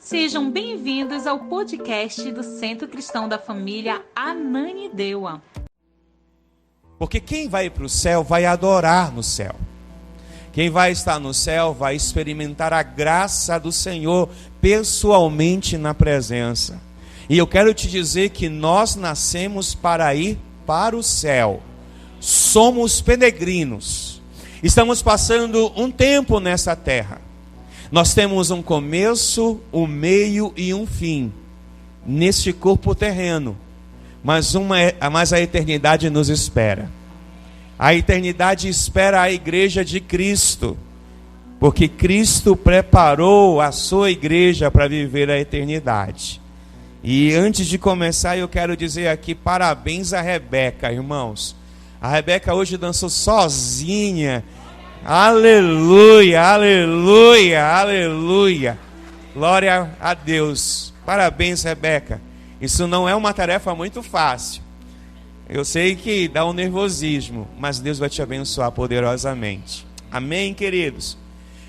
Sejam bem-vindos ao podcast do Centro Cristão da Família Ananindeua. Porque quem vai para o céu vai adorar no céu. Quem vai estar no céu vai experimentar a graça do Senhor pessoalmente na presença. E eu quero te dizer que nós nascemos para ir para o céu. Somos peregrinos. Estamos passando um tempo nessa terra. Nós temos um começo, um meio e um fim neste corpo terreno, mas a eternidade nos espera. A eternidade espera a igreja de Cristo, porque Cristo preparou a sua igreja para viver a eternidade. E antes de começar, eu quero dizer aqui parabéns a Rebeca, irmãos. A Rebeca hoje dançou sozinha. Aleluia, aleluia, aleluia. Glória a Deus. Parabéns, Rebeca. Isso não é uma tarefa muito fácil. Eu sei que dá um nervosismo, mas Deus vai te abençoar poderosamente. Amém, queridos?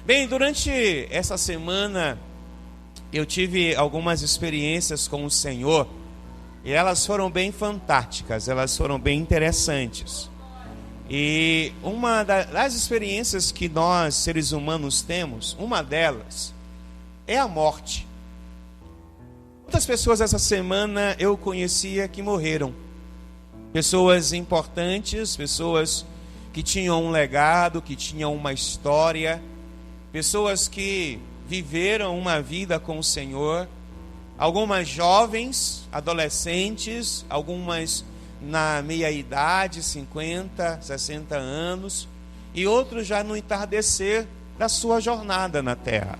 Bem, durante essa semana eu tive algumas experiências com o Senhor e elas foram bem fantásticas, elas foram bem interessantes. E uma das experiências que nós, seres humanos, temos, uma delas, é a morte. Muitas pessoas essa semana eu conhecia que morreram. Pessoas importantes, pessoas que tinham um legado, que tinham uma história, pessoas que viveram uma vida com o Senhor, algumas jovens, adolescentes, algumas na meia-idade, 50, 60 anos, e outros já no entardecer da sua jornada na terra.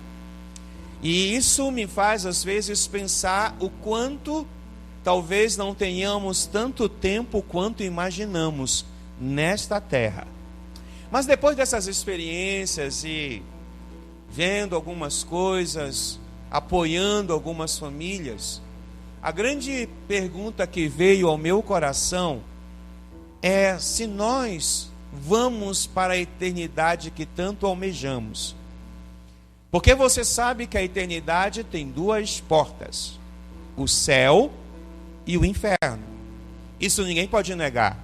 E isso me faz, às vezes, pensar o quanto talvez não tenhamos tanto tempo quanto imaginamos nesta terra. Mas depois dessas experiências e vendo algumas coisas, apoiando algumas famílias, a grande pergunta que veio ao meu coração é se nós vamos para a eternidade que tanto almejamos. Porque você sabe que a eternidade tem duas portas: o céu e o inferno. Isso ninguém pode negar.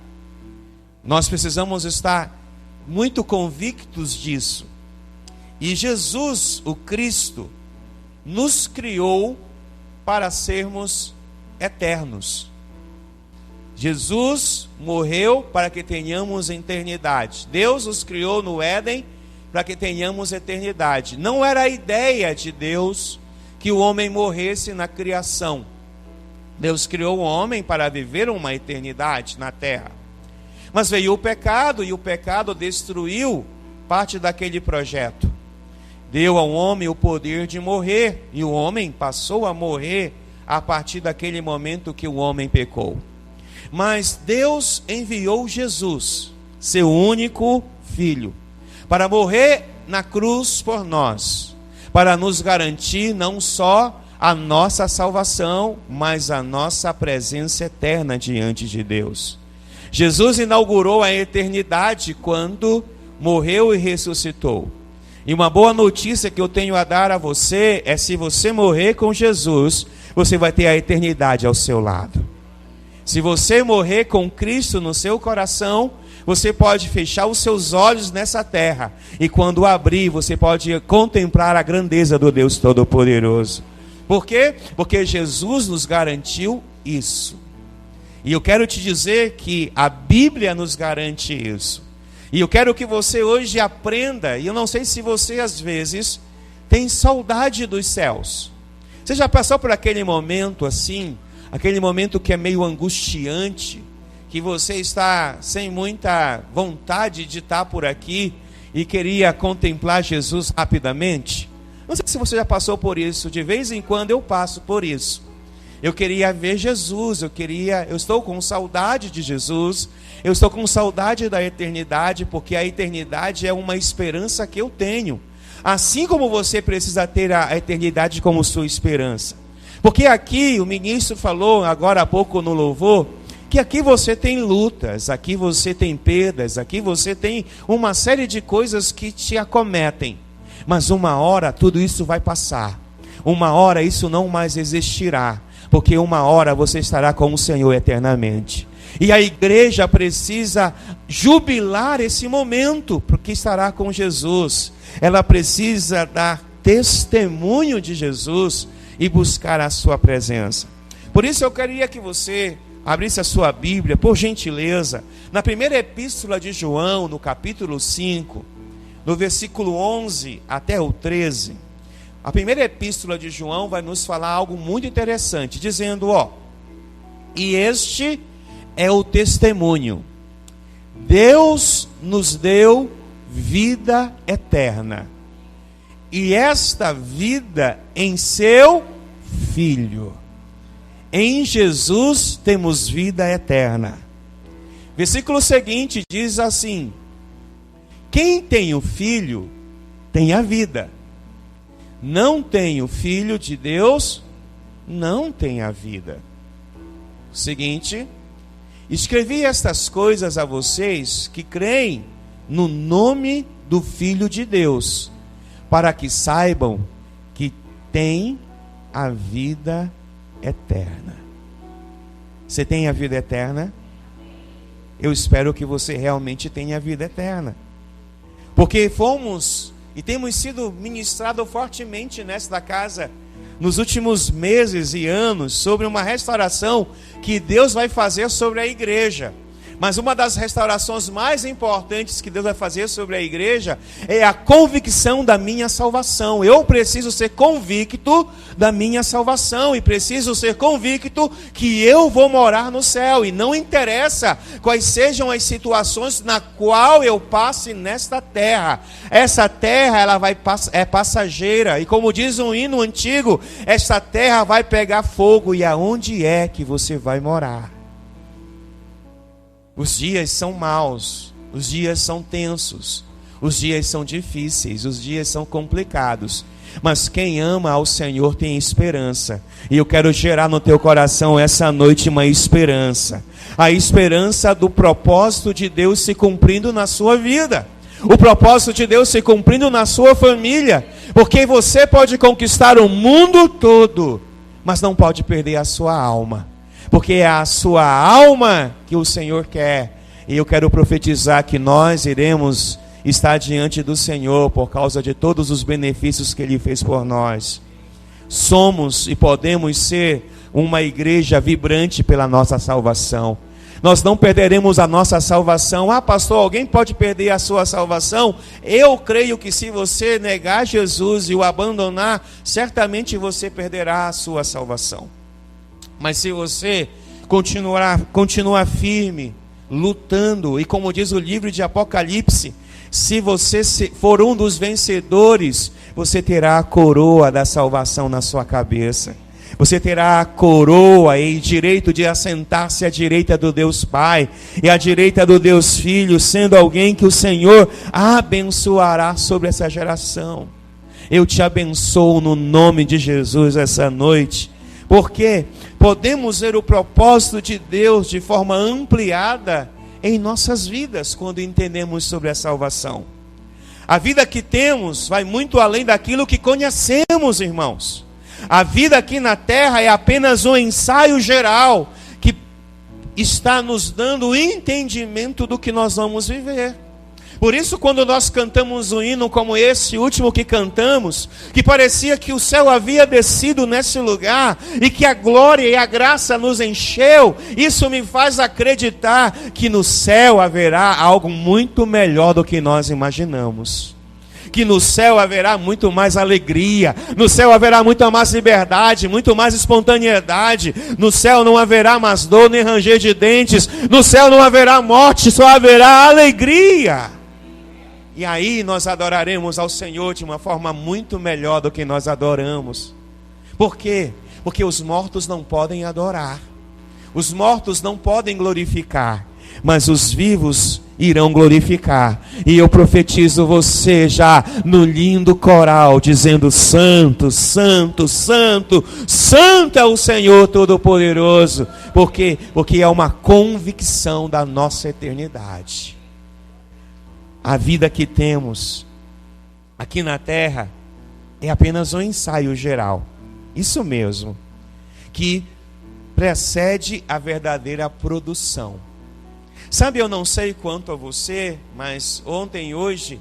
Nós precisamos estar muito convictos disso. E Jesus, o Cristo, nos criou para sermos eternos. Jesus morreu para que tenhamos eternidade. Deus nos criou no Éden para que tenhamos eternidade. Não era a ideia de Deus que o homem morresse na criação. Deus criou o homem para viver uma eternidade na terra. Mas veio o pecado e o pecado destruiu parte daquele projeto. Deu ao homem o poder de morrer, e o homem passou a morrer a partir daquele momento que o homem pecou. Mas Deus enviou Jesus, seu único filho, para morrer na cruz por nós, para nos garantir não só a nossa salvação, mas a nossa presença eterna diante de Deus. Jesus inaugurou a eternidade quando morreu e ressuscitou. E uma boa notícia que eu tenho a dar a você é: se você morrer com Jesus, você vai ter a eternidade ao seu lado. Se você morrer com Cristo no seu coração, você pode fechar os seus olhos nessa terra, e quando abrir, você pode contemplar a grandeza do Deus Todo-Poderoso. Por quê? Porque Jesus nos garantiu isso. E eu quero te dizer que a Bíblia nos garante isso. E eu quero que você hoje aprenda, e eu não sei se você às vezes tem saudade dos céus. Você já passou por aquele momento assim, aquele momento que é meio angustiante, que você está sem muita vontade de estar por aqui e queria contemplar Jesus rapidamente? Não sei se você já passou por isso. De vez em quando eu passo por isso. Eu queria ver Jesus, eu estou com saudade de Jesus, eu estou com saudade da eternidade, porque a eternidade é uma esperança que eu tenho. Assim como você precisa ter a eternidade como sua esperança. Porque aqui, o ministro falou agora há pouco no louvor, que aqui você tem lutas, aqui você tem perdas, aqui você tem uma série de coisas que te acometem. Mas uma hora tudo isso vai passar. uma hora isso não mais existirá, porque uma hora você estará com o Senhor eternamente. E a igreja precisa jubilar esse momento, porque estará com Jesus. Ela precisa dar testemunho de Jesus e buscar a sua presença. Por isso eu queria que você abrisse a sua Bíblia, por gentileza, na primeira epístola de João, no capítulo 5, no versículo 11 até o 13. A primeira epístola de João vai nos falar algo muito interessante, dizendo, e este é o testemunho: Deus nos deu vida eterna, e esta vida em seu Filho. Em Jesus temos vida eterna. Versículo seguinte diz assim: quem tem o Filho tem a vida. Não tem o Filho de Deus, não tem a vida. Seguinte: escrevi estas coisas a vocês que creem no nome do Filho de Deus, para que saibam que tem a vida eterna. Você tem a vida eterna? Eu espero que você realmente tenha a vida eterna, porque fomos e temos sido ministrados fortemente nesta casa nos últimos meses e anos sobre uma restauração que Deus vai fazer sobre a igreja. Mas uma das restaurações mais importantes que Deus vai fazer sobre a igreja é a convicção da minha salvação. Eu preciso ser convicto da minha salvação e preciso ser convicto que eu vou morar no céu. E não interessa quais sejam as situações na qual eu passe nesta terra. Essa terra é passageira. E como diz um hino antigo, esta terra vai pegar fogo. E aonde é que você vai morar? Os dias são maus, os dias são tensos, os dias são difíceis, os dias são complicados. Mas quem ama ao Senhor tem esperança. E eu quero gerar no teu coração essa noite uma esperança. A esperança do propósito de Deus se cumprindo na sua vida. O propósito de Deus se cumprindo na sua família. Porque você pode conquistar o mundo todo, mas não pode perder a sua alma. Porque é a sua alma que o Senhor quer. E eu quero profetizar que nós iremos estar diante do Senhor por causa de todos os benefícios que Ele fez por nós. Somos e podemos ser uma igreja vibrante pela nossa salvação. Nós não perderemos a nossa salvação. Ah, pastor, alguém pode perder a sua salvação? Eu creio que se você negar Jesus e o abandonar, certamente você perderá a sua salvação. Mas se você continuar firme, lutando, e como diz o livro de Apocalipse, se você for um dos vencedores, você terá a coroa da salvação na sua cabeça. Você terá a coroa e direito de assentar-se à direita do Deus Pai e à direita do Deus Filho, sendo alguém que o Senhor abençoará sobre essa geração. Eu te abençoo no nome de Jesus essa noite, porque podemos ver o propósito de Deus de forma ampliada em nossas vidas quando entendemos sobre a salvação. A vida que temos vai muito além daquilo que conhecemos, irmãos. A vida aqui na terra é apenas um ensaio geral que está nos dando o entendimento do que nós vamos viver. Por isso, quando nós cantamos um hino como esse último que cantamos, que parecia que o céu havia descido nesse lugar e que a glória e a graça nos encheu, isso me faz acreditar que no céu haverá algo muito melhor do que nós imaginamos. Que no céu haverá muito mais alegria, no céu haverá muita mais liberdade, muito mais espontaneidade, no céu não haverá mais dor nem ranger de dentes, no céu não haverá morte, só haverá alegria. E aí nós adoraremos ao Senhor de uma forma muito melhor do que nós adoramos. Por quê? Porque os mortos não podem adorar, os mortos não podem glorificar, mas os vivos irão glorificar. E eu profetizo você já no lindo coral, dizendo: Santo, Santo, Santo, Santo é o Senhor Todo-Poderoso. Por quê? Porque é uma convicção da nossa eternidade. A vida que temos aqui na terra é apenas um ensaio geral. isso mesmo, que precede a verdadeira produção. Sabe, eu não sei quanto a você, mas ontem e hoje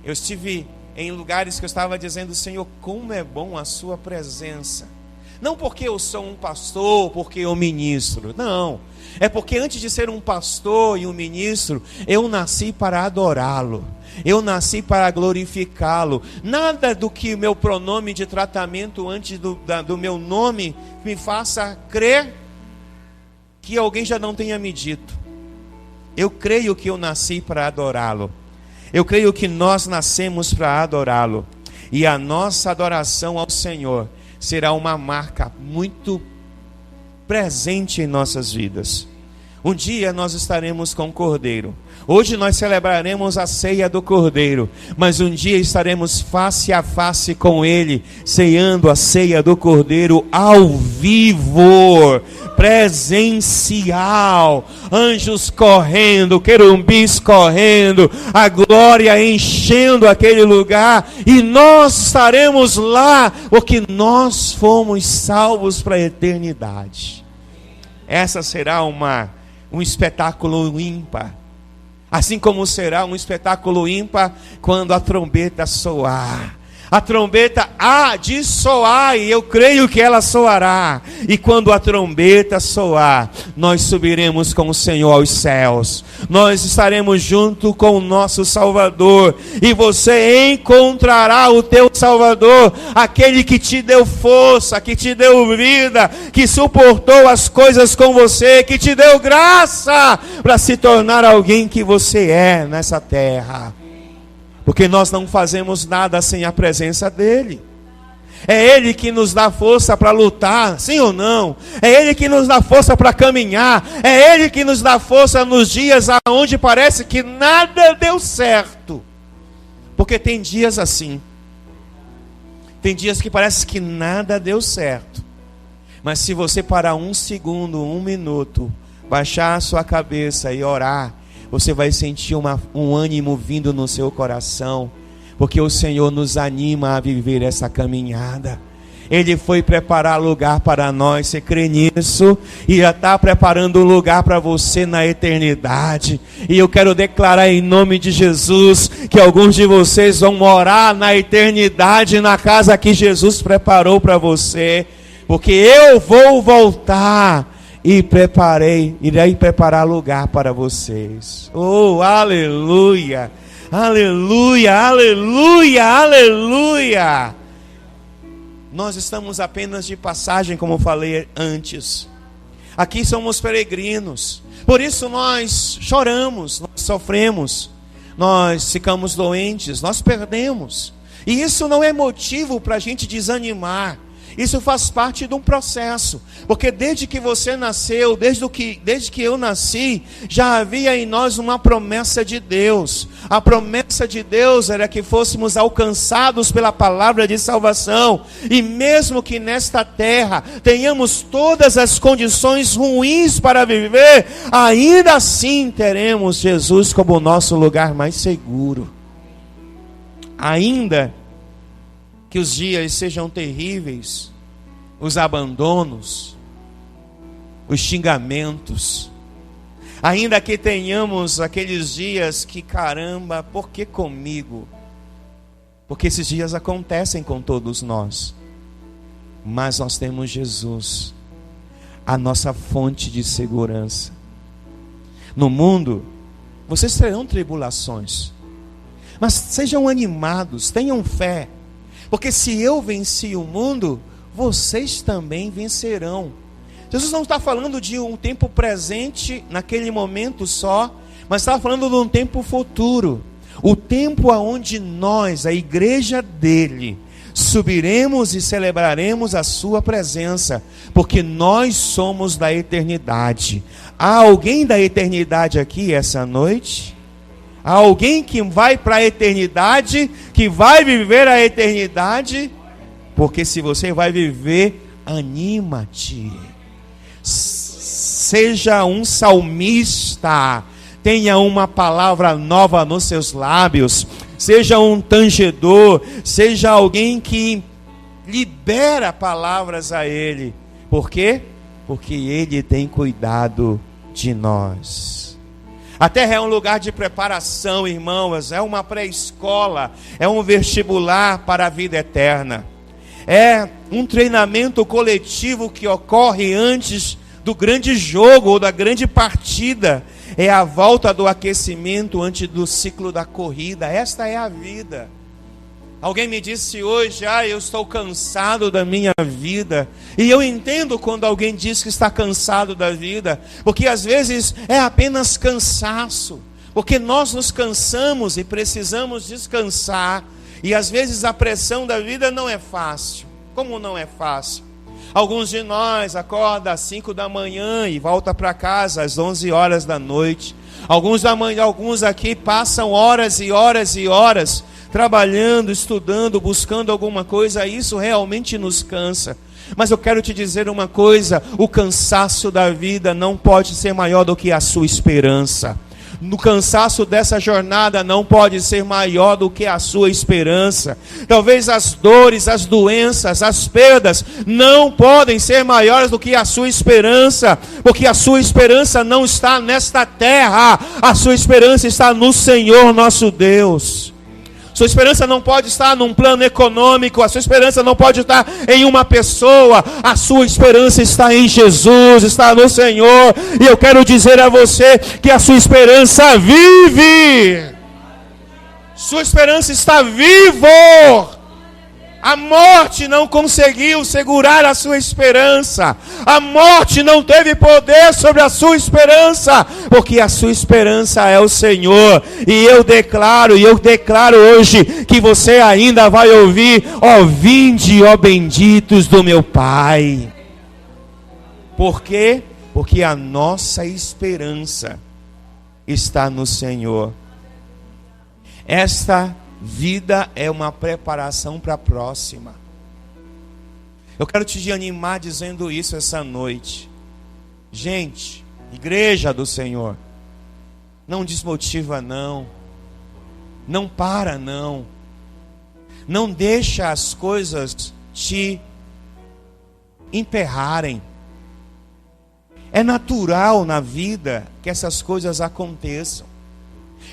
eu estive em lugares que eu estava dizendo: Senhor, como é bom a sua presença. Não porque eu sou um pastor, porque eu ministro, não. É porque antes de ser um pastor e um ministro, eu nasci para adorá-lo. Eu nasci para glorificá-lo. Nada do que meu pronome de tratamento antes do meu nome me faça crer que alguém já não tenha me dito. Eu creio que eu nasci para adorá-lo. Eu creio que nós nascemos para adorá-lo. E a nossa adoração ao Senhor será uma marca muito presente em nossas vidas. Um dia nós estaremos com o Cordeiro. Hoje nós celebraremos a ceia do Cordeiro, mas um dia estaremos face a face com Ele, ceando a ceia do Cordeiro ao vivo, presencial, anjos correndo, querubins correndo, a glória enchendo aquele lugar, e nós estaremos lá, porque nós fomos salvos para a eternidade. Essa será um espetáculo ímpar. Assim como será um espetáculo ímpar quando a trombeta soar. A trombeta há de soar, e eu creio que ela soará. E quando a trombeta soar, nós subiremos com o Senhor aos céus. Nós estaremos junto com o nosso Salvador. E você encontrará o teu Salvador, aquele que te deu força, que te deu vida, que suportou as coisas com você, que te deu graça para se tornar alguém que você é nessa terra. Porque nós não fazemos nada sem a presença dEle. É Ele que nos dá força para lutar, sim ou não? É Ele que nos dá força para caminhar. É Ele que nos dá força nos dias onde parece que nada deu certo. Porque tem dias assim. Tem dias que parece que nada deu certo. Mas se você parar 1 segundo, 1 minuto, baixar a sua cabeça e orar, você vai sentir um ânimo vindo no seu coração, porque o Senhor nos anima a viver essa caminhada. Ele foi preparar lugar para nós, você crê nisso? E já está preparando um lugar para você na eternidade. E eu quero declarar em nome de Jesus, que alguns de vocês vão morar na eternidade, na casa que Jesus preparou para você. Porque eu vou voltar e irei preparar lugar para vocês. Oh, aleluia, aleluia, aleluia, aleluia. Nós estamos apenas de passagem, como falei antes. Aqui somos peregrinos. Por isso nós choramos, nós sofremos, nós ficamos doentes, nós perdemos. E isso não é motivo para a gente desanimar. Isso faz parte de um processo, porque desde que você nasceu, desde que eu nasci, já havia em nós uma promessa de Deus. A promessa de Deus era que fôssemos alcançados pela palavra de salvação, e mesmo que nesta terra tenhamos todas as condições ruins para viver, ainda assim teremos Jesus como o nosso lugar mais seguro. Ainda que os dias sejam terríveis, os abandonos, os xingamentos, ainda que tenhamos aqueles dias que, caramba, por que comigo? Porque esses dias acontecem com todos nós, mas nós temos Jesus, a nossa fonte de segurança. No mundo, vocês terão tribulações, mas sejam animados, tenham fé. Porque se eu venci o mundo, vocês também vencerão. Jesus não está falando de um tempo presente, naquele momento só, mas está falando de um tempo futuro. O tempo onde nós, a igreja dele, subiremos e celebraremos a sua presença, porque nós somos da eternidade. Há alguém da eternidade aqui essa noite? Há alguém que vai para a eternidade, que vai viver a eternidade? Porque se você vai viver, anima-te. Seja um salmista, tenha uma palavra nova nos seus lábios. Seja um tangedor, seja alguém que libera palavras a Ele. Por quê? Porque Ele tem cuidado de nós. A terra é um lugar de preparação, irmãos, é uma pré-escola, é um vestibular para a vida eterna. É um treinamento coletivo que ocorre antes do grande jogo ou da grande partida. É a volta do aquecimento antes do ciclo da corrida. Esta é a vida. Alguém me disse hoje, eu estou cansado da minha vida. E eu entendo quando alguém diz que está cansado da vida, porque às vezes é apenas cansaço, porque nós nos cansamos e precisamos descansar, e às vezes a pressão da vida não é fácil. Como não é fácil? Alguns de nós acordam às 5 da manhã e voltam para casa às 11 horas da noite. Alguns aqui passam horas e horas e horas trabalhando, estudando, buscando alguma coisa. Isso realmente nos cansa. Mas eu quero te dizer uma coisa: o cansaço da vida não pode ser maior do que a sua esperança. No cansaço dessa jornada não pode ser maior do que a sua esperança. Talvez as dores, as doenças, as perdas não podem ser maiores do que a sua esperança, porque a sua esperança não está nesta terra, a sua esperança está no Senhor nosso Deus. Sua esperança não pode estar num plano econômico, a sua esperança não pode estar em uma pessoa, a sua esperança está em Jesus, está no Senhor. E eu quero dizer a você que a sua esperança vive. Sua esperança está vivo. A morte não conseguiu segurar a sua esperança. A morte não teve poder sobre a sua esperança, porque a sua esperança é o Senhor. E eu declaro hoje que você ainda vai ouvir: ó, vinde, ó benditos do meu Pai. Por quê? Porque a nossa esperança está no Senhor. Esta vida é uma preparação para a próxima. Eu quero te animar dizendo isso essa noite. Gente, igreja do Senhor, não desmotiva não. Não para não. Não deixa as coisas te emperrarem. É natural na vida que essas coisas aconteçam.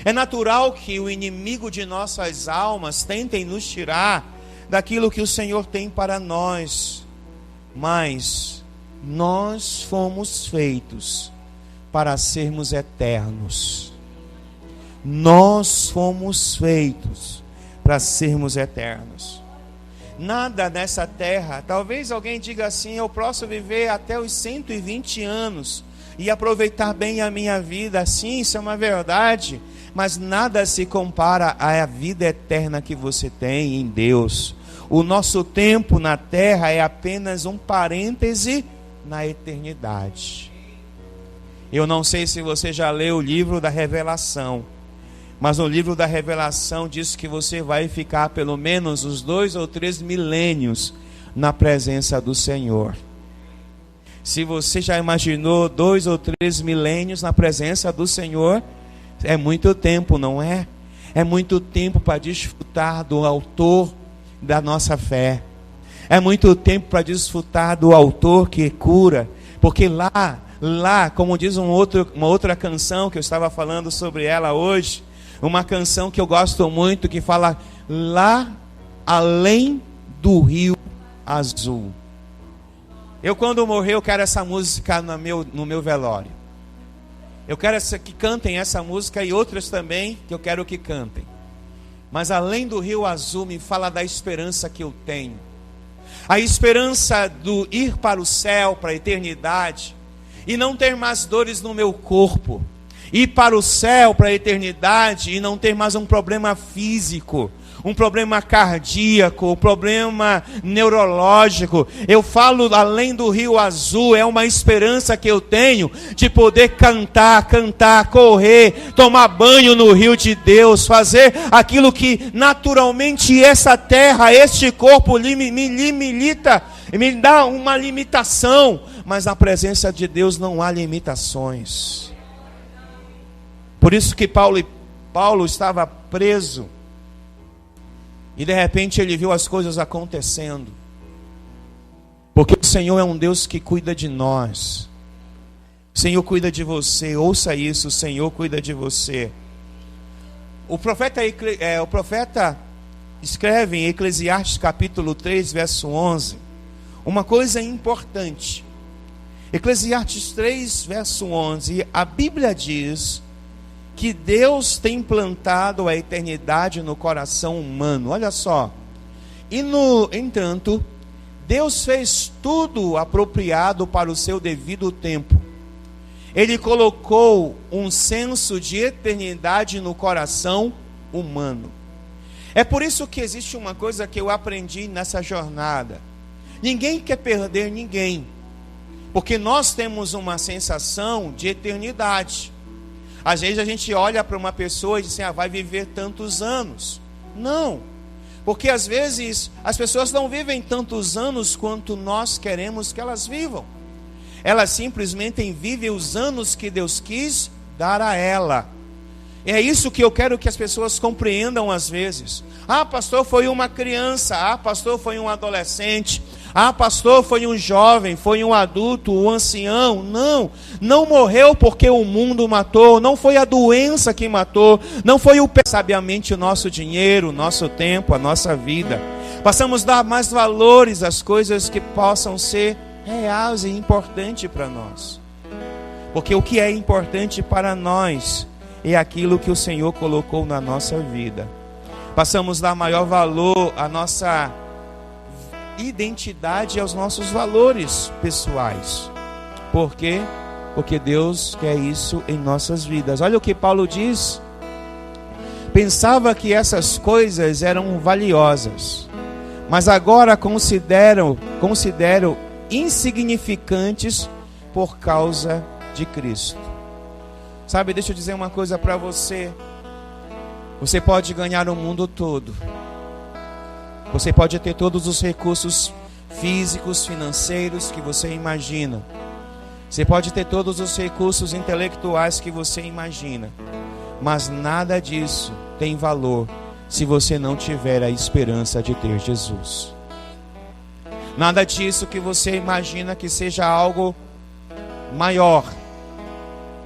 É natural que o inimigo de nossas almas tente nos tirar daquilo que o Senhor tem para nós. Mas nós fomos feitos para sermos eternos. Nós fomos feitos para sermos eternos. Nada nessa terra, talvez alguém diga assim: eu posso viver até os 120 anos e aproveitar bem a minha vida. Sim, isso é uma verdade. Mas nada se compara à vida eterna que você tem em Deus. O nosso tempo na terra é apenas um parêntese na eternidade. Eu não sei se você já leu o livro da Revelação, mas no livro da Revelação diz que você vai ficar pelo menos uns 2 ou 3 milênios na presença do Senhor. Se você já imaginou 2 ou 3 milênios na presença do Senhor, é muito tempo, não é? É muito tempo para desfrutar do autor da nossa fé. É muito tempo para desfrutar do autor que cura. Porque lá, como diz uma outra canção que eu estava falando sobre ela hoje, uma canção que eu gosto muito, que fala: lá além do rio azul. Eu, quando morrer, eu quero essa música no meu velório. Eu quero que cantem essa música e outras também que eu quero que cantem. Mas além do rio azul, me fala da esperança que eu tenho. A esperança do ir para o céu, para a eternidade, e não ter mais dores no meu corpo. Ir para o céu, para a eternidade, e não ter mais um problema físico, um problema cardíaco, um problema neurológico. Eu falo além do rio azul, é uma esperança que eu tenho de poder cantar, correr, tomar banho no rio de Deus, fazer aquilo que naturalmente essa terra, este corpo me limita, me dá uma limitação, mas na presença de Deus não há limitações. Por isso que Paulo estava preso. E de repente ele viu as coisas acontecendo. Senhor é um Deus que cuida de nós. O Senhor cuida de você. Ouça isso, o Senhor cuida de você. O profeta escreve em Eclesiastes capítulo 3, verso 11, uma coisa importante. Eclesiastes 3, verso 11, a Bíblia diz que Deus tem plantado a eternidade no coração humano. Olha só. E no entanto, Deus fez tudo apropriado para o seu devido tempo. Ele colocou um senso de eternidade no coração humano. É por isso que existe uma coisa que eu aprendi nessa jornada. Ninguém quer perder ninguém, porque nós temos uma sensação de eternidade. Às vezes a gente olha para uma pessoa e diz assim, vai viver tantos anos. Não, porque às vezes as pessoas não vivem tantos anos quanto nós queremos que elas vivam. Elas simplesmente vivem os anos que Deus quis dar a ela. É isso que eu quero que as pessoas compreendam às vezes. Pastor, foi uma criança. Pastor, foi um adolescente. Pastor, foi um jovem, foi um adulto, um ancião. Não morreu porque o mundo matou. Não foi a doença que matou. Não foi sabiamente o nosso dinheiro, o nosso tempo, a nossa vida. Passamos a dar mais valores às coisas que possam ser reais e importantes para nós. Porque o que é importante para nós é aquilo que o Senhor colocou na nossa vida. Passamos a dar maior valor à nossa identidade e aos nossos valores pessoais. Por quê? Porque Deus quer isso em nossas vidas. Olha o que Paulo diz. Pensava que essas coisas eram valiosas, mas agora considero insignificantes por causa de Cristo. Sabe, deixa eu dizer uma coisa para você. Você pode ganhar o mundo todo. Você pode ter todos os recursos físicos, financeiros que você imagina. Você pode ter todos os recursos intelectuais que você imagina. Mas nada disso tem valor se você não tiver a esperança de ter Jesus. Nada disso que você imagina que seja algo maior,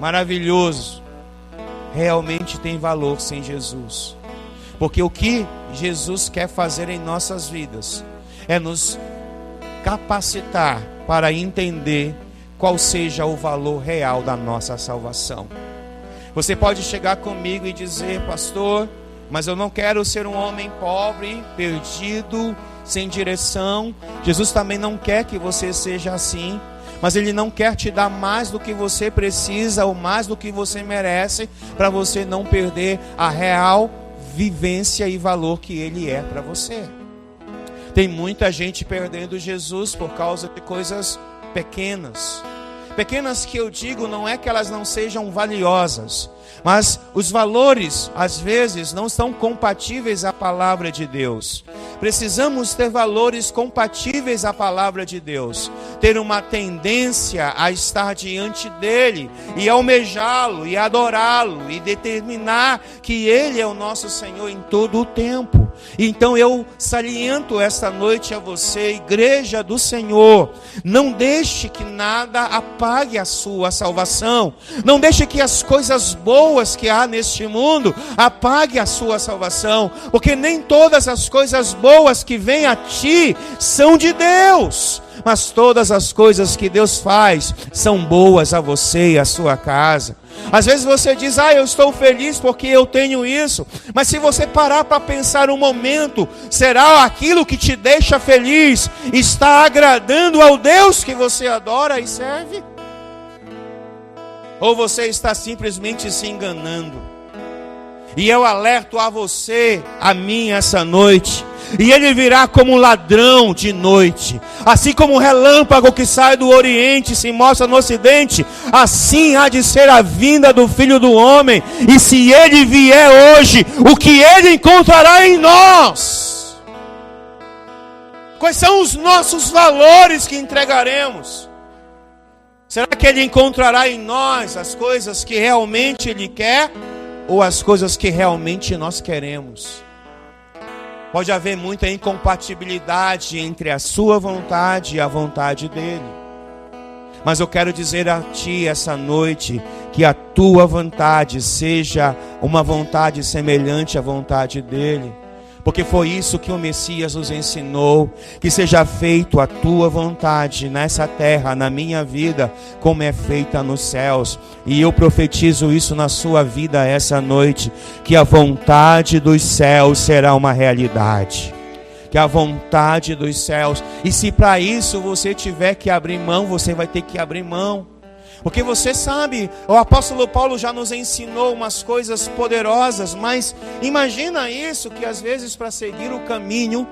maravilhoso, realmente tem valor sem Jesus. Porque o que Jesus quer fazer em nossas vidas é nos capacitar para entender qual seja o valor real da nossa salvação. Você pode chegar comigo e dizer, pastor, mas eu não quero ser um homem pobre, perdido, sem direção. Jesus também não quer que você seja assim, mas Ele não quer te dar mais do que você precisa ou mais do que você merece, para você não perder a real vivência e valor que Ele é para você. Tem muita gente perdendo Jesus por causa de coisas pequenas. Pequenas que eu digo não é que elas não sejam valiosas, mas os valores às vezes não são compatíveis à palavra de Deus. Precisamos ter valores compatíveis à palavra de Deus, ter uma tendência a estar diante dele e almejá-lo e adorá-lo e determinar que ele é o nosso Senhor em todo o tempo. Então eu saliento esta noite a você, igreja do Senhor, não deixe que nada apague a sua salvação, não deixe que as coisas boas que há neste mundo apague a sua salvação, porque nem todas as coisas boas que vêm a ti são de Deus, mas todas as coisas que Deus faz são boas a você e a sua casa. Às vezes você diz, eu estou feliz porque eu tenho isso. Mas se você parar para pensar um momento, será aquilo que te deixa feliz está agradando ao Deus que você adora e serve? Ou você está simplesmente se enganando? E eu alerto a você, a mim essa noite, e ele virá como um ladrão de noite, assim como um relâmpago que sai do oriente e se mostra no ocidente, assim há de ser a vinda do Filho do Homem. E se ele vier hoje, o que ele encontrará em nós? Quais são os nossos valores que entregaremos? Será que ele encontrará em nós as coisas que realmente ele quer, ou as coisas que realmente nós queremos? Pode haver muita incompatibilidade entre a sua vontade e a vontade dele. Mas eu quero dizer a ti essa noite que a tua vontade seja uma vontade semelhante à vontade dele. Porque foi isso que o Messias nos ensinou, que seja feito a tua vontade nessa terra, na minha vida, como é feita nos céus. E eu profetizo isso na sua vida essa noite, que a vontade dos céus será uma realidade. Que a vontade dos céus, e se para isso você tiver que abrir mão, você vai ter que abrir mão. Porque você sabe, o apóstolo Paulo já nos ensinou umas coisas poderosas, mas imagina isso, que às vezes para seguir o caminho,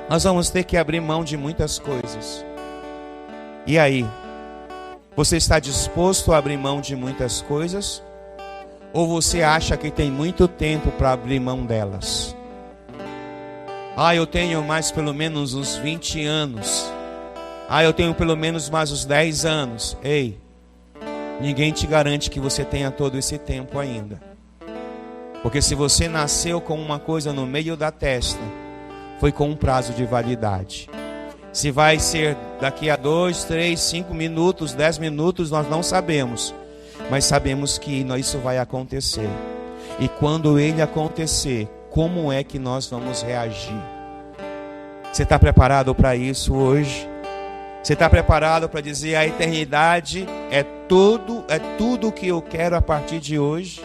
nós vamos ter que abrir mão de muitas coisas. E aí? Você está disposto a abrir mão de muitas coisas? Ou você acha que tem muito tempo para abrir mão delas? Eu tenho mais pelo menos uns 20 anos. Eu tenho pelo menos mais uns 10 anos. Ei, ninguém te garante que você tenha todo esse tempo ainda. Porque se você nasceu com uma coisa no meio da testa, foi com um prazo de validade. Se vai ser daqui a 2, 3, 5 minutos, 10 minutos, nós não sabemos. Mas sabemos que isso vai acontecer. E quando ele acontecer, como é que nós vamos reagir? Você está preparado para isso hoje? Você está preparado para dizer: a eternidade é tudo o que eu quero a partir de hoje?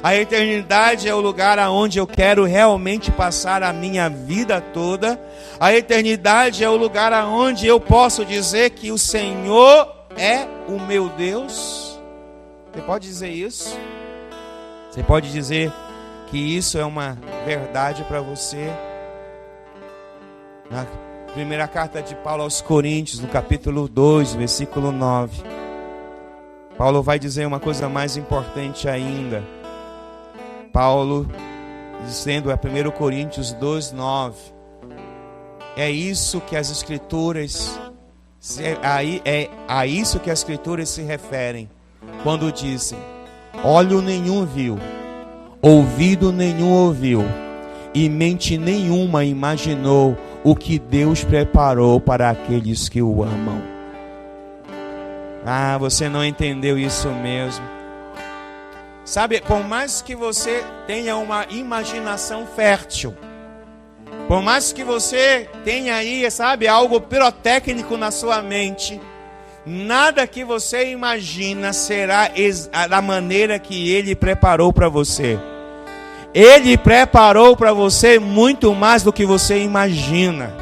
A eternidade é o lugar aonde eu quero realmente passar a minha vida toda. A eternidade é o lugar aonde eu posso dizer que o Senhor é o meu Deus. Você pode dizer isso? Você pode dizer que isso é uma verdade para você? Na primeira carta de Paulo aos Coríntios, no capítulo 2, versículo 9, Paulo vai dizer uma coisa mais importante ainda. Paulo, dizendo a 1 Coríntios 2, 9, é isso que as Escrituras, é a isso que as Escrituras se referem, quando dizem: olho nenhum viu, ouvido nenhum ouviu, e mente nenhuma imaginou o que Deus preparou para aqueles que o amam. Você não entendeu isso mesmo. Sabe, por mais que você tenha uma imaginação fértil, por mais que você tenha aí, sabe, algo pirotécnico na sua mente, nada que você imagina será da maneira que Ele preparou para você. Ele preparou para você muito mais do que você imagina.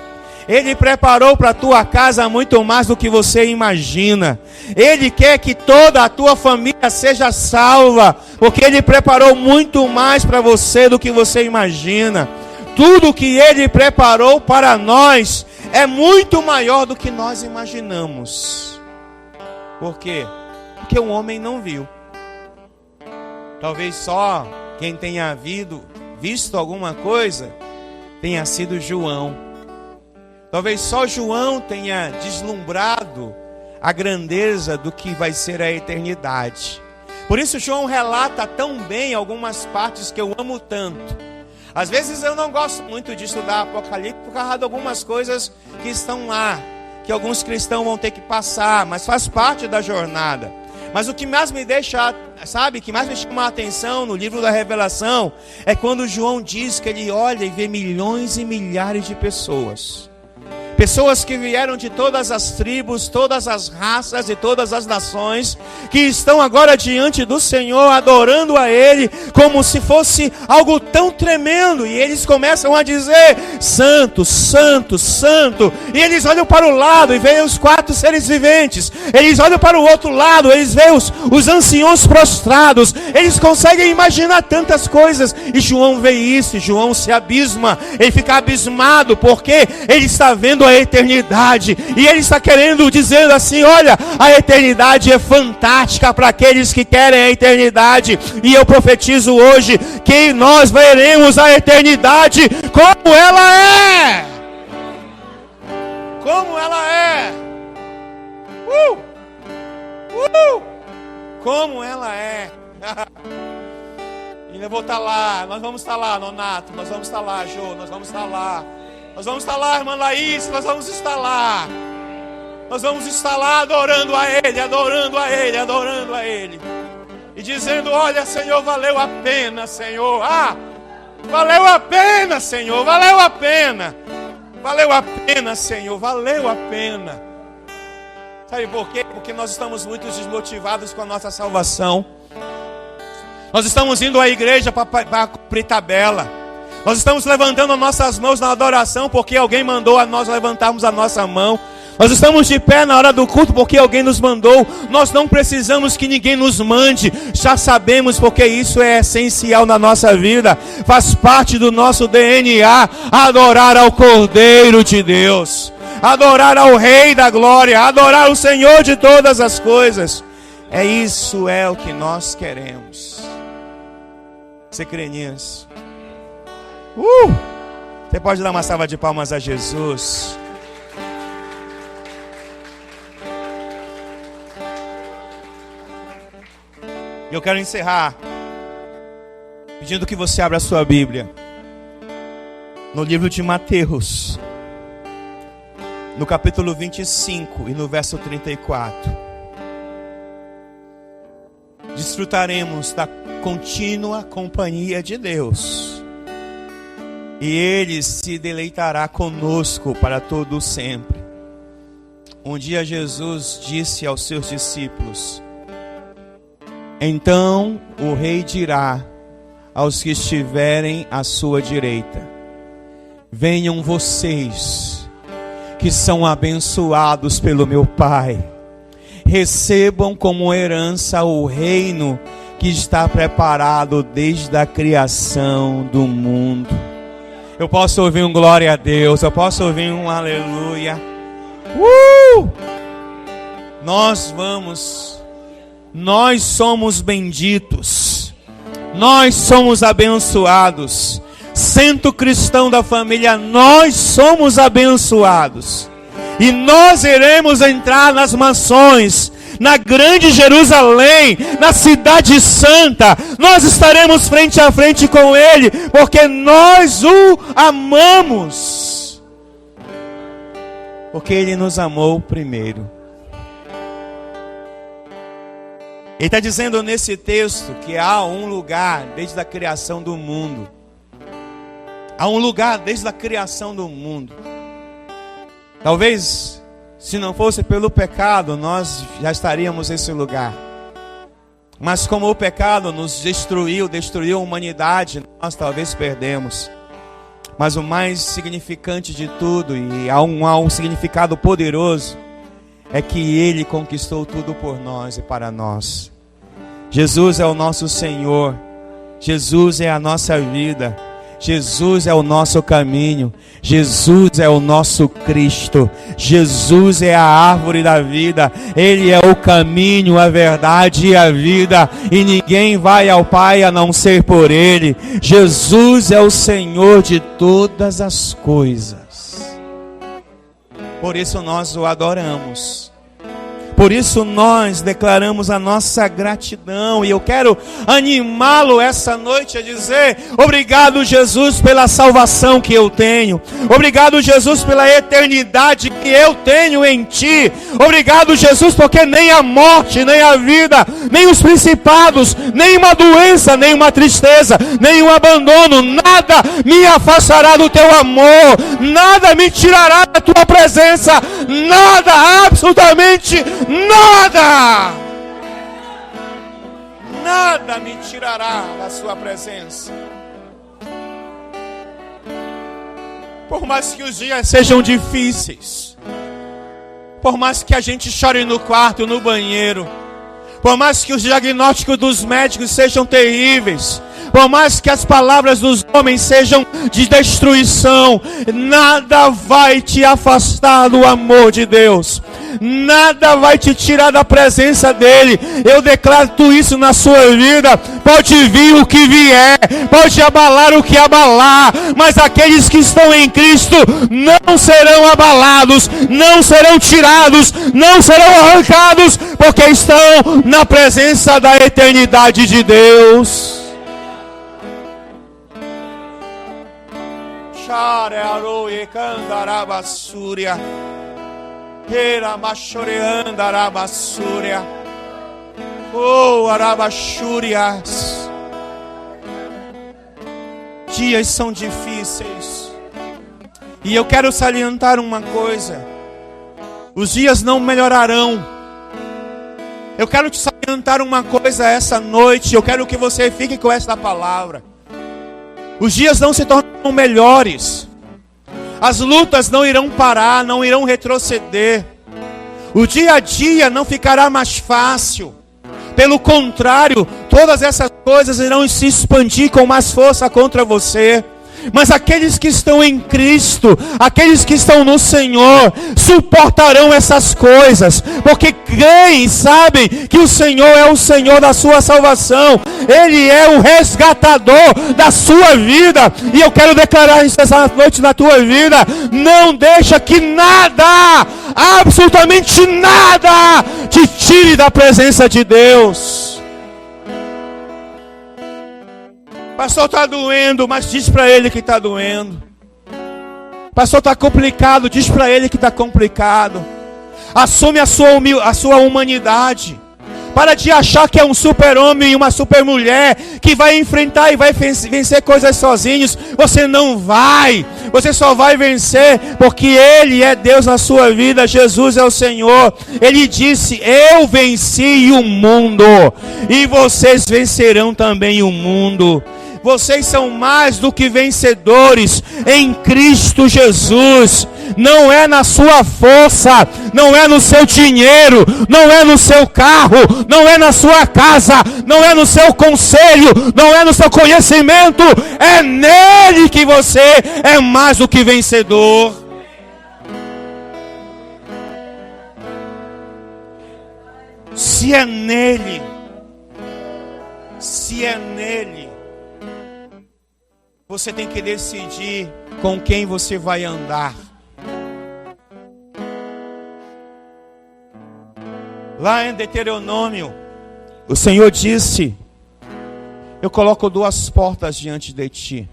Ele preparou para a tua casa muito mais do que você imagina. Ele quer que toda a tua família seja salva, porque Ele preparou muito mais para você do que você imagina. Tudo que Ele preparou para nós é muito maior do que nós imaginamos. Por quê? Porque o homem não viu. Talvez só quem tenha visto alguma coisa tenha sido João. Talvez só João tenha deslumbrado a grandeza do que vai ser a eternidade. Por isso João relata tão bem algumas partes que eu amo tanto. Às vezes eu não gosto muito de estudar Apocalipse por causa de algumas coisas que estão lá, que alguns cristãos vão ter que passar, mas faz parte da jornada. Mas o que mais me deixa, sabe, que mais me chama a atenção no livro da Revelação é quando João diz que ele olha e vê milhões e milhares de pessoas. Pessoas que vieram de todas as tribos, todas as raças e todas as nações, que estão agora diante do Senhor, adorando a Ele, como se fosse algo tão tremendo. E eles começam a dizer: Santo, Santo, Santo. E eles olham para o lado e veem os 4 seres viventes. Eles olham para o outro lado, eles veem os anciãos prostrados. Eles conseguem imaginar tantas coisas. E João vê isso, e João se abisma. Ele fica abismado, porque ele está vendo a eternidade, e ele está querendo dizer assim: olha, a eternidade é fantástica para aqueles que querem a eternidade. E eu profetizo hoje que nós veremos a eternidade como ela é. Como ela é. Como ela é. Ainda vou estar lá, nós vamos estar lá, Nonato, nós vamos estar lá, Jô, nós vamos estar lá. Nós vamos estar lá, irmã Laís, nós vamos estar lá. Nós vamos estar lá adorando a Ele, adorando a Ele, adorando a Ele. E dizendo, olha, Senhor, valeu a pena, Senhor. Valeu a pena, Senhor, valeu a pena. Valeu a pena, Senhor, valeu a pena. Sabe por quê? Porque nós estamos muito desmotivados com a nossa salvação. Nós estamos indo à igreja para cumprir tabela. Nós estamos levantando as nossas mãos na adoração porque alguém mandou a nós levantarmos a nossa mão. Nós estamos de pé na hora do culto porque alguém nos mandou. Nós não precisamos que ninguém nos mande. Já sabemos porque isso é essencial na nossa vida. Faz parte do nosso DNA adorar ao Cordeiro de Deus, adorar ao Rei da Glória, adorar o Senhor de todas as coisas. Isso é o que nós queremos. Você crê nisso? Você pode dar uma salva de palmas a Jesus. Eu quero encerrar pedindo que você abra a sua Bíblia no livro de Mateus, no capítulo 25 e no verso 34. Desfrutaremos da contínua companhia de Deus e Ele se deleitará conosco para todo sempre. Um dia Jesus disse aos seus discípulos: então o Rei dirá aos que estiverem à sua direita: venham vocês que são abençoados pelo meu Pai, recebam como herança o reino que está preparado desde a criação do mundo. Eu posso ouvir um glória a Deus, eu posso ouvir um aleluia. Nós somos benditos, nós somos abençoados. Centro Cristão da Família, nós somos abençoados. E nós iremos entrar nas mansões, na grande Jerusalém, na cidade santa. Nós estaremos frente a frente com Ele, porque nós o amamos. Porque Ele nos amou primeiro. Ele está dizendo nesse texto que há um lugar desde a criação do mundo. Há um lugar desde a criação do mundo. Talvez, se não fosse pelo pecado, nós já estaríamos nesse lugar. Mas como o pecado nos destruiu a humanidade, nós talvez perdemos. Mas o mais significante de tudo, e há um significado poderoso, é que Ele conquistou tudo por nós e para nós. Jesus é o nosso Senhor. Jesus é a nossa vida. Jesus é o nosso caminho. Jesus é o nosso Cristo. Jesus é a árvore da vida. Ele é o caminho, a verdade e a vida. E ninguém vai ao Pai a não ser por Ele. Jesus é o Senhor de todas as coisas. Por isso nós o adoramos. Por isso nós declaramos a nossa gratidão. E eu quero animá-lo essa noite a dizer: obrigado, Jesus, pela salvação que eu tenho. Obrigado, Jesus, pela eternidade que eu tenho em Ti. Obrigado, Jesus, porque nem a morte, nem a vida, nem os principados, nem uma doença, nem uma tristeza, nem um abandono, nada me afastará do Teu amor. Nada me tirará da Tua presença. Nada, absolutamente nada me tirará da sua presença. Por mais que os dias sejam difíceis, por mais que a gente chore no quarto, no banheiro, por mais que os diagnósticos dos médicos sejam terríveis, por mais que as palavras dos homens sejam de destruição, nada vai te afastar do amor de Deus. Nada vai te tirar da presença dEle. Eu declaro tudo isso na sua vida. Pode vir o que vier, pode abalar o que abalar, mas aqueles que estão em Cristo não serão abalados, não serão tirados, não serão arrancados, porque estão na presença da eternidade de Deus. Share aroe candarabasúria. Era machoreanda arabasúria. Oh, arabachúrias. Dias são difíceis. E eu quero salientar uma coisa. Os dias não melhorarão. Eu quero te salientar uma coisa essa noite. Eu quero que você fique com esta palavra. Os dias não se tornarão melhores. As lutas não irão parar, não irão retroceder. O dia a dia não ficará mais fácil. Pelo contrário, todas essas coisas irão se expandir com mais força contra você. Mas aqueles que estão em Cristo, aqueles que estão no Senhor, suportarão essas coisas, porque creem, sabem que o Senhor é o Senhor da sua salvação, Ele é o resgatador da sua vida. E eu quero declarar isso essa noite na tua vida: não deixa que nada, absolutamente nada, te tire da presença de Deus. Pastor, está doendo, mas diz para ele que está doendo. Pastor, está complicado, diz para ele que está complicado. Assume a sua humanidade. Para de achar que é um super-homem e uma super-mulher que vai enfrentar e vai vencer coisas sozinhos. Você não vai. Você só vai vencer porque Ele é Deus na sua vida. Jesus é o Senhor. Ele disse: eu venci o mundo e vocês vencerão também o mundo. Vocês são mais do que vencedores em Cristo Jesus. Não é na sua força, não é no seu dinheiro, não é no seu carro, não é na sua casa, não é no seu conselho, não é no seu conhecimento. É nele que você é mais do que vencedor. Se é nele, você tem que decidir com quem você vai andar. Lá em Deuteronômio, o Senhor disse: eu coloco 2 portas diante de ti.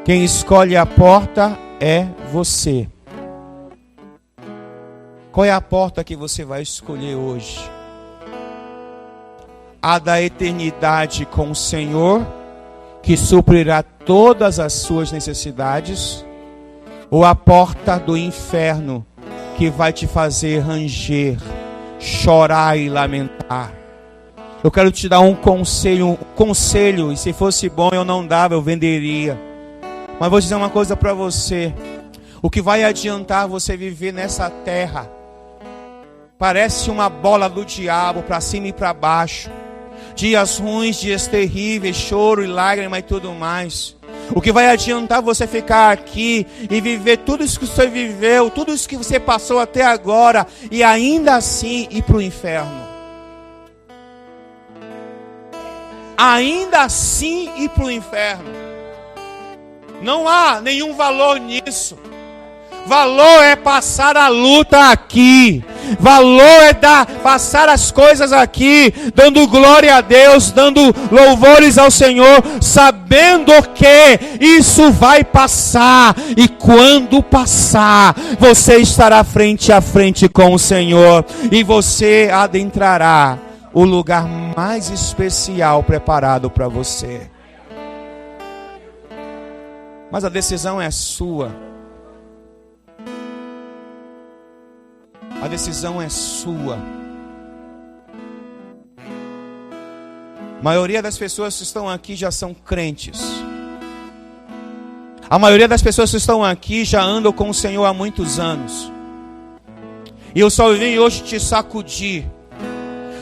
Quem escolhe a porta é você. Qual é a porta que você vai escolher hoje? A da eternidade com o Senhor, que suprirá todas as suas necessidades, ou a porta do inferno, que vai te fazer ranger, chorar e lamentar? Eu quero te dar um conselho, e se fosse bom eu não dava, eu venderia. Mas vou dizer uma coisa para você: o que vai adiantar você viver nessa terra parece uma bola do diabo, para cima e para baixo. Dias ruins, dias terríveis, choro e lágrima e tudo mais. O que vai adiantar você ficar aqui e viver tudo isso que você viveu, tudo isso que você passou até agora, e ainda assim ir para o inferno? Ainda assim ir para o inferno. Não há nenhum valor nisso. Valor é passar a luta aqui. Valor é passar as coisas aqui, dando glória a Deus, dando louvores ao Senhor, sabendo que isso vai passar. E quando passar, você estará frente a frente com o Senhor, e você adentrará o lugar mais especial preparado para você. Mas a decisão é sua. A decisão é sua. A maioria das pessoas que estão aqui já são crentes. A maioria das pessoas que estão aqui já andam com o Senhor há muitos anos. E eu só vim hoje te sacudir,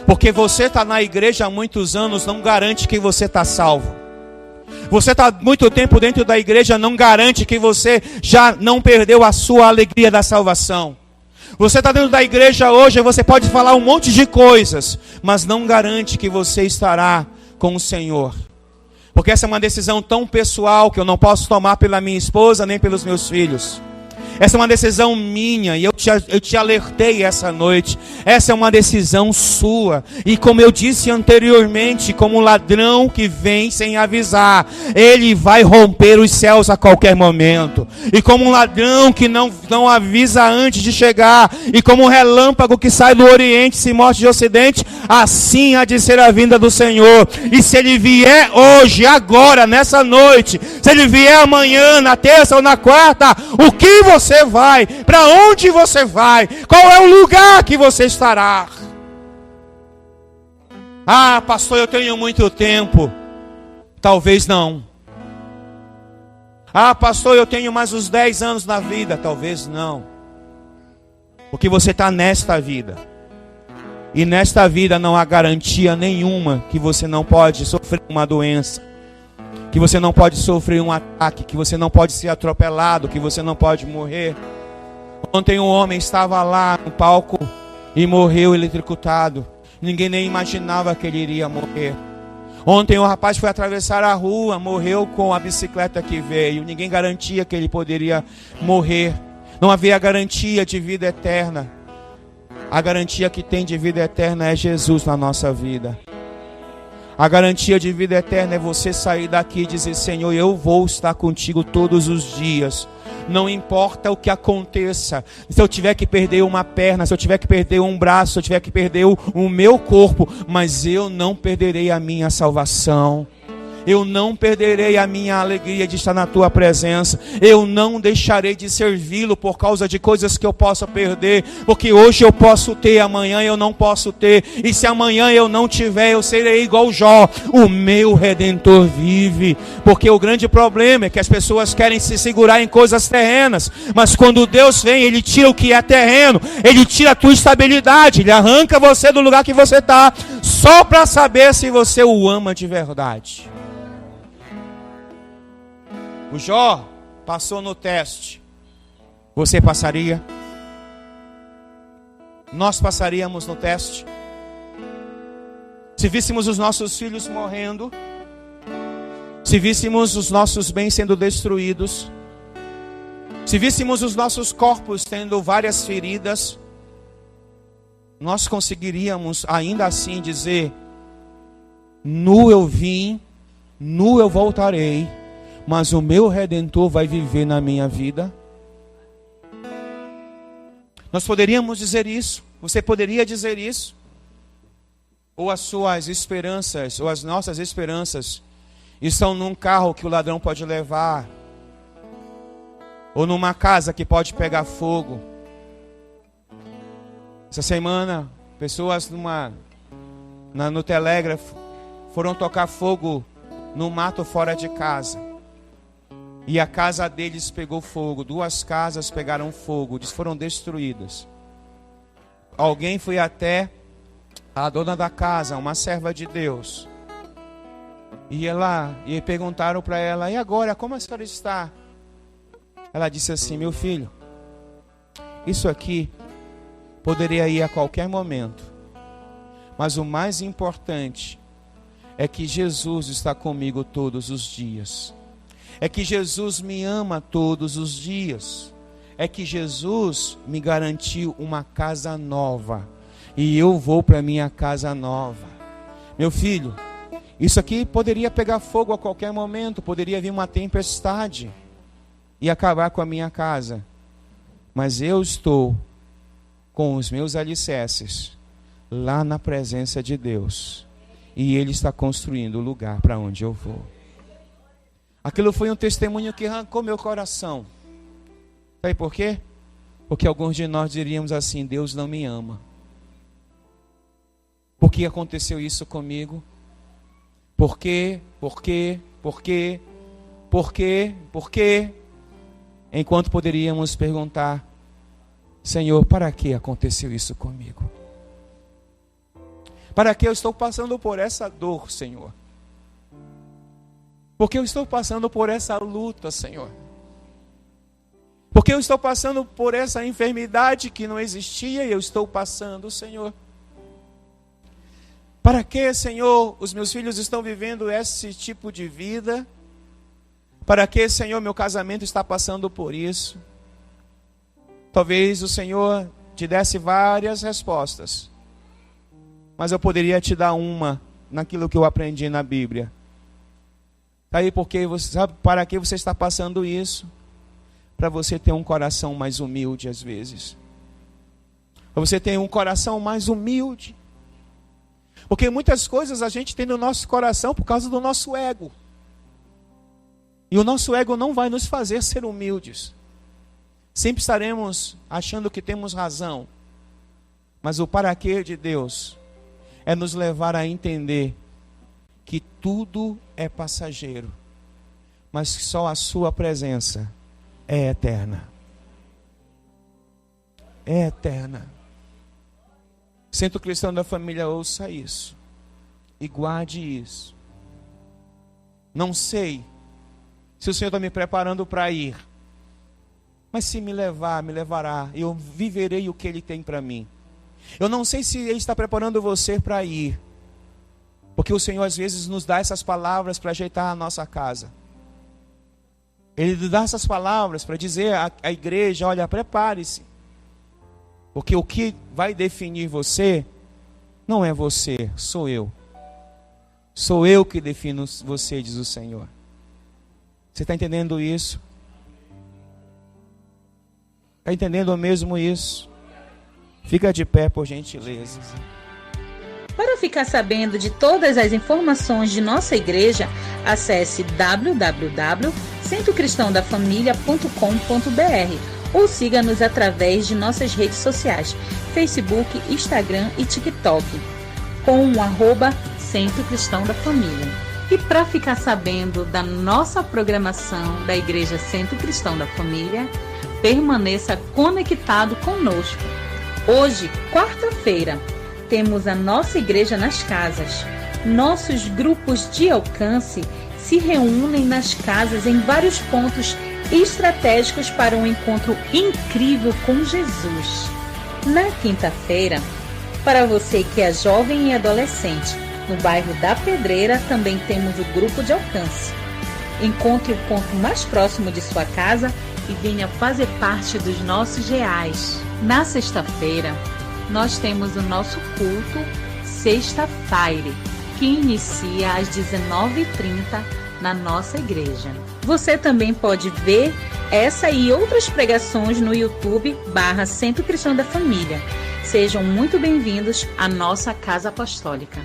porque você está na igreja há muitos anos não garante que você está salvo. Você está muito tempo dentro da igreja não garante que você já não perdeu a sua alegria da salvação. Você está dentro da igreja hoje, você pode falar um monte de coisas, mas não garante que você estará com o Senhor. Porque essa é uma decisão tão pessoal que eu não posso tomar pela minha esposa nem pelos meus filhos. Essa é uma decisão minha, e eu te alertei essa noite. Essa é uma decisão sua. E como eu disse anteriormente, como um ladrão que vem sem avisar, ele vai romper os céus a qualquer momento. E como um ladrão que não avisa antes de chegar, e como um relâmpago que sai do Oriente e se mostra de Ocidente, assim há de ser a vinda do Senhor. E se ele vier hoje, agora, nessa noite, se ele vier amanhã, na terça ou na quarta, o que você vai? Para onde você vai? Qual é o lugar que você estará? Ah, pastor, eu tenho muito tempo. Talvez não. Ah, pastor, eu tenho mais uns 10 anos na vida. Talvez não. Porque você está nesta vida. E nesta vida não há garantia nenhuma que você não pode sofrer uma doença, que você não pode sofrer um ataque, que você não pode ser atropelado, que você não pode morrer. Ontem um homem estava lá no palco e morreu eletrocutado. Ninguém nem imaginava que ele iria morrer. Ontem um rapaz foi atravessar a rua, morreu com a bicicleta que veio. Ninguém garantia que ele poderia morrer. Não havia garantia de vida eterna. A garantia que tem de vida eterna é Jesus na nossa vida. A garantia de vida eterna é você sair daqui e dizer: Senhor, eu vou estar contigo todos os dias. Não importa o que aconteça. Se eu tiver que perder uma perna, se eu tiver que perder um braço, se eu tiver que perder o meu corpo, mas eu não perderei a minha salvação. Eu não perderei a minha alegria de estar na tua presença. Eu não deixarei de servi-lo por causa de coisas que eu possa perder. Porque hoje eu posso ter, amanhã eu não posso ter. E se amanhã eu não tiver, eu serei igual Jó. O meu Redentor vive. Porque o grande problema é que as pessoas querem se segurar em coisas terrenas. Mas quando Deus vem, Ele tira o que é terreno. Ele tira a tua estabilidade. Ele arranca você do lugar que você está. Só para saber se você o ama de verdade. O Jó passou no teste. Você passaria? Nós passaríamos no teste? Se víssemos os nossos filhos morrendo, se víssemos os nossos bens sendo destruídos, se víssemos os nossos corpos tendo várias feridas, nós conseguiríamos ainda assim dizer: nu eu vim, nu eu voltarei, mas o meu Redentor vai viver na minha vida? Nós poderíamos dizer isso? Você poderia dizer isso? Ou as suas esperanças, ou as nossas esperanças estão num carro que o ladrão pode levar, ou numa casa que pode pegar fogo? Essa semana, pessoas no telégrafo foram tocar fogo no mato fora de casa. E a casa deles pegou fogo. 2 casas pegaram fogo, foram destruídas. Alguém foi até a dona da casa, uma serva de Deus, e perguntaram para ela: e agora, como a senhora está? Ela disse assim: meu filho, isso aqui poderia ir a qualquer momento, mas o mais importante é que Jesus está comigo todos os dias. É que Jesus me ama todos os dias. É que Jesus me garantiu uma casa nova. E eu vou para minha casa nova. Meu filho, isso aqui poderia pegar fogo a qualquer momento. Poderia vir uma tempestade e acabar com a minha casa. Mas eu estou com os meus alicerces lá na presença de Deus. E Ele está construindo o lugar para onde eu vou. Aquilo foi um testemunho que arrancou meu coração. Sabe por quê? Porque alguns de nós diríamos assim: Deus não me ama. Por que aconteceu isso comigo? Por quê? Por quê? Por quê? Por quê? Por quê? Enquanto poderíamos perguntar: Senhor, para que aconteceu isso comigo? Para que eu estou passando por essa dor, Senhor? Porque eu estou passando por essa luta, Senhor? Porque eu estou passando por essa enfermidade que não existia e eu estou passando, Senhor? Para que, Senhor, os meus filhos estão vivendo esse tipo de vida? Para que, Senhor, meu casamento está passando por isso? Talvez o Senhor te desse várias respostas, mas eu poderia te dar uma naquilo que eu aprendi na Bíblia. Está aí porque você sabe para que você está passando isso? Para você ter um coração mais humilde às vezes. Para você ter um coração mais humilde. Porque muitas coisas a gente tem no nosso coração por causa do nosso ego. E o nosso ego não vai nos fazer ser humildes. Sempre estaremos achando que temos razão. Mas o para quê de Deus é nos levar a entender que tudo é passageiro, mas que só a sua presença é eterna. É eterna. Centro Cristão da Família, ouça isso e guarde isso. Não sei se o Senhor está me preparando para ir, mas se me levar, me levará. Eu viverei o que Ele tem para mim. Eu não sei se Ele está preparando você para ir, porque o Senhor às vezes nos dá essas palavras para ajeitar a nossa casa. Ele nos dá essas palavras para dizer à igreja, olha, prepare-se. Porque o que vai definir você, não é você, sou eu. Sou eu que defino você, diz o Senhor. Você está entendendo isso? Está entendendo mesmo isso? Fica de pé, por gentileza. Para ficar sabendo de todas as informações de nossa igreja, acesse www.centrocristãodafamilia.com.br ou siga-nos através de nossas redes sociais, Facebook, Instagram e TikTok, com o @Centro Cristão da Família. E para ficar sabendo da nossa programação da Igreja Centro Cristão da Família, permaneça conectado conosco. Hoje, quarta-feira, temos a nossa igreja nas casas. Nossos grupos de alcance se reúnem nas casas em vários pontos estratégicos para um encontro incrível com Jesus. Na quinta-feira, para você que é jovem e adolescente, no bairro da Pedreira também temos o grupo de alcance. Encontre o ponto mais próximo de sua casa e venha fazer parte dos nossos reais. Na sexta-feira, nós temos o nosso culto Sexta Fire, que inicia às 19h30 na nossa igreja. Você também pode ver essa e outras pregações no YouTube /Centro Cristão da Família. Sejam muito bem-vindos à nossa Casa Apostólica.